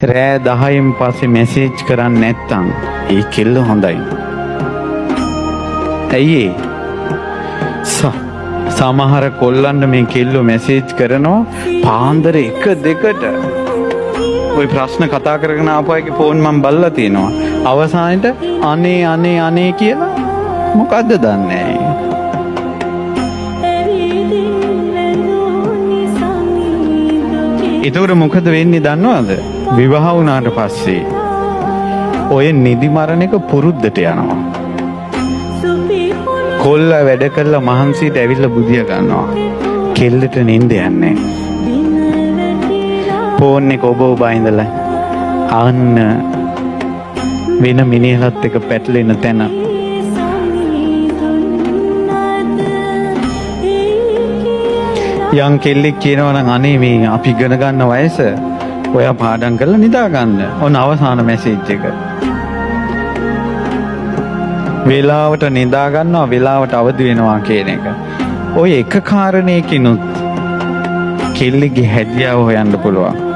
රෑ 10න් පස්සේ මැසේජ් කරන්නේ නැත්තම් ඒ කෙල්ල හොඳයි. ඇයි සමහර කොල්ලන්ට මේ කෙල්ලෝ මැසේජ් කරනවා පාන්දර 1-2ට. ওই ප්‍රශ්න කතා කරගෙන ආපු අයගේ ෆෝන් මම බලලා තියෙනවා. අවසානෙට අනේ කියලා මොකද්ද දන්නේ නැහැ. එතකොට මොකද වෙන්නේ දන්නවද? විවාහ වුණාට පස්සේ ඔය නිදි මරණ එක පුරුද්දට යනවා. කොල්ල වැඩ කරලා මහන්සියට ඇවිල්ලා බුදිය ගන්නවා. කෙල්ලට නිින්ද යන්නේ. ෆෝන් එක ඔබ ඉඳලා අන්න වෙන මිනිහලත් එක පැටලෙන තැන. යම් කෙල්ලෙක් කියනවා නම් අනේ මේ අපි ඉගෙන ගන්න වයස ඔයා පාඩම් කරලා නිදා ගන්න. ඔන්න අවසාන මැසේජ් එක. වේලාවට නිදා ගන්නවා වේලාවට අවදි වෙනවා කියන එක. ඔය එක කාරණයකිනුත් කෙල්ලෙක්ගේ හැදියාව හොයන්න පුළුවන්.